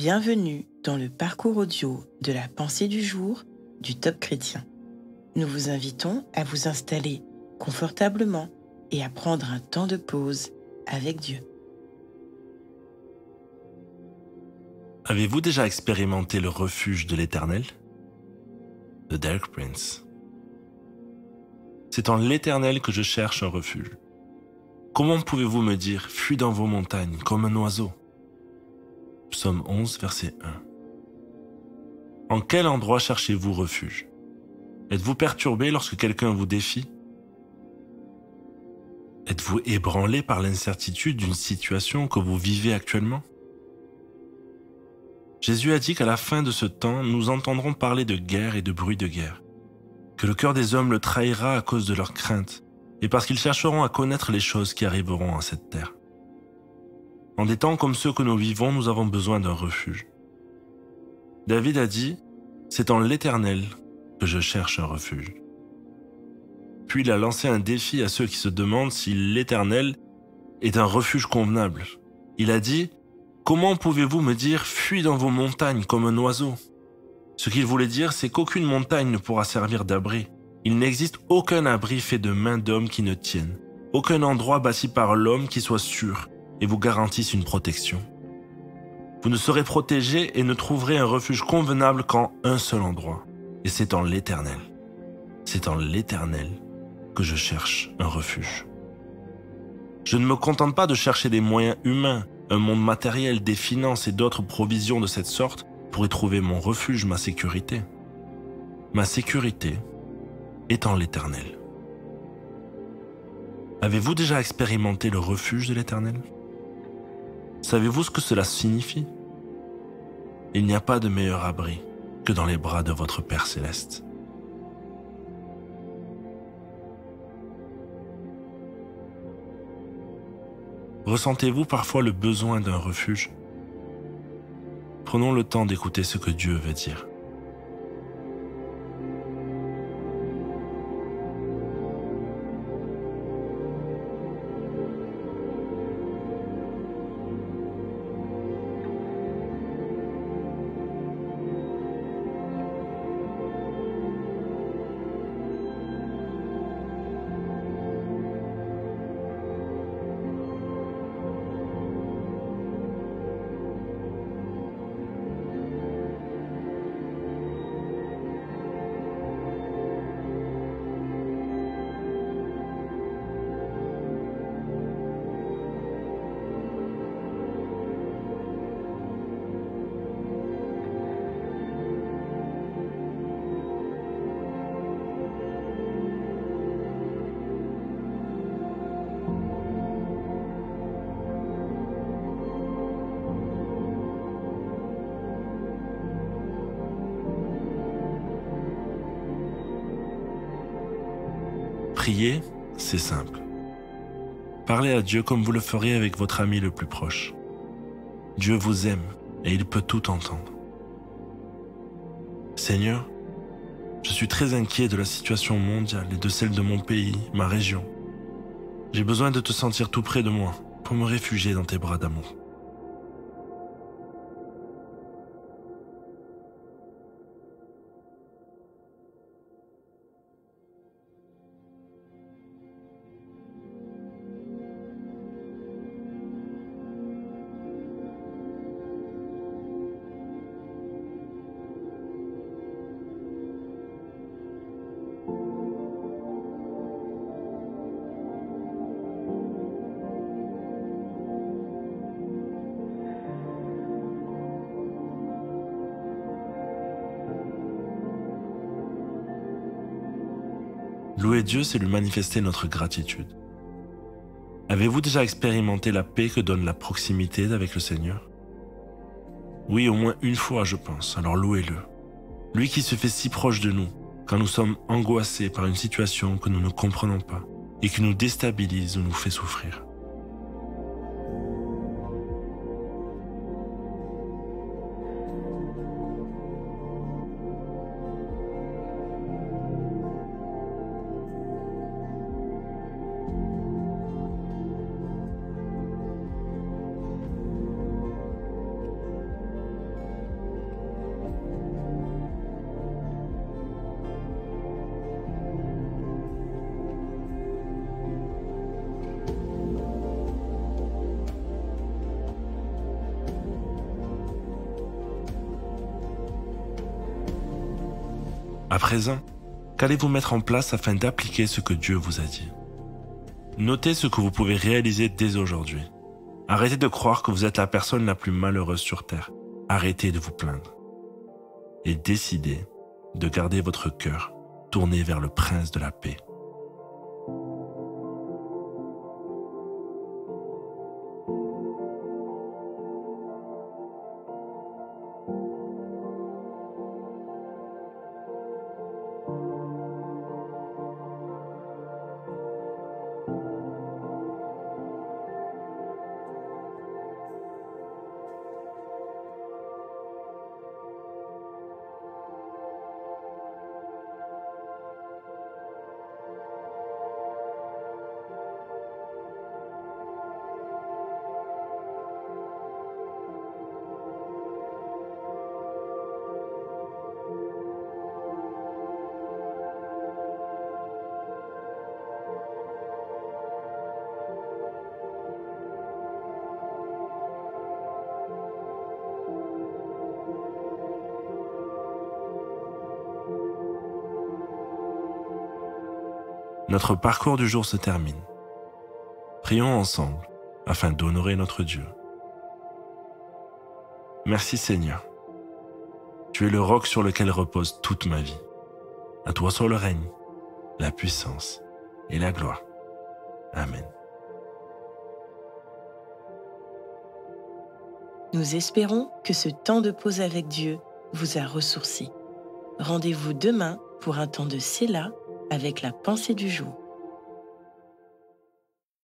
Bienvenue dans le parcours audio de la pensée du jour du Top Chrétien. Nous vous invitons à vous installer confortablement et à prendre un temps de pause avec Dieu. Avez-vous déjà expérimenté le refuge de l'Éternel? De Derek Prince. C'est en l'Éternel que je cherche un refuge. Comment pouvez-vous me dire « Fuis dans vos montagnes comme un oiseau » Psaume 11, verset 1. En quel endroit cherchez-vous refuge? Êtes-vous perturbé lorsque quelqu'un vous défie? Êtes-vous ébranlé par l'incertitude d'une situation que vous vivez actuellement? Jésus a dit qu'à la fin de ce temps, nous entendrons parler de guerre et de bruit de guerre, que le cœur des hommes le trahira à cause de leur crainte et parce qu'ils chercheront à connaître les choses qui arriveront à cette terre. En des temps comme ceux que nous vivons, nous avons besoin d'un refuge. David a dit « C'est en l'Éternel que je cherche un refuge ». Puis il a lancé un défi à ceux qui se demandent si l'Éternel est un refuge convenable. Il a dit « Comment pouvez-vous me dire « Fuis dans vos montagnes comme un oiseau » Ce qu'il voulait dire, c'est qu'aucune montagne ne pourra servir d'abri. Il n'existe aucun abri fait de mains d'hommes qui ne tiennent, aucun endroit bâti par l'homme qui soit sûr et vous garantisse une protection. Vous ne serez protégé et ne trouverez un refuge convenable qu'en un seul endroit, et c'est en l'Éternel. C'est en l'Éternel que je cherche un refuge. Je ne me contente pas de chercher des moyens humains, un monde matériel, des finances et d'autres provisions de cette sorte pour y trouver mon refuge, ma sécurité. Ma sécurité est en l'Éternel. Avez-vous déjà expérimenté le refuge de l'Éternel? Savez-vous ce que cela signifie? Il n'y a pas de meilleur abri que dans les bras de votre Père céleste. Ressentez-vous parfois le besoin d'un refuge? Prenons le temps d'écouter ce que Dieu veut dire. Prier, c'est simple. Parlez à Dieu comme vous le feriez avec votre ami le plus proche. Dieu vous aime et il peut tout entendre. Seigneur, je suis très inquiet de la situation mondiale et de celle de mon pays, ma région. J'ai besoin de te sentir tout près de moi pour me réfugier dans tes bras d'amour. Louer Dieu, c'est lui manifester notre gratitude. Avez-vous déjà expérimenté la paix que donne la proximité avec le Seigneur? Oui, au moins une fois, je pense, alors louez-le. Lui qui se fait si proche de nous, quand nous sommes angoissés par une situation que nous ne comprenons pas et qui nous déstabilise ou nous fait souffrir. À présent, qu'allez-vous mettre en place afin d'appliquer ce que Dieu vous a dit? Notez ce que vous pouvez réaliser dès aujourd'hui. Arrêtez de croire que vous êtes la personne la plus malheureuse sur Terre. Arrêtez de vous plaindre. Et décidez de garder votre cœur tourné vers le Prince de la paix. Notre parcours du jour se termine. Prions ensemble afin d'honorer notre Dieu. Merci Seigneur. Tu es le roc sur lequel repose toute ma vie. À toi soit le règne, la puissance et la gloire. Amen. Nous espérons que ce temps de pause avec Dieu vous a ressourci. Rendez-vous demain pour un temps de Séla avec la pensée du jour.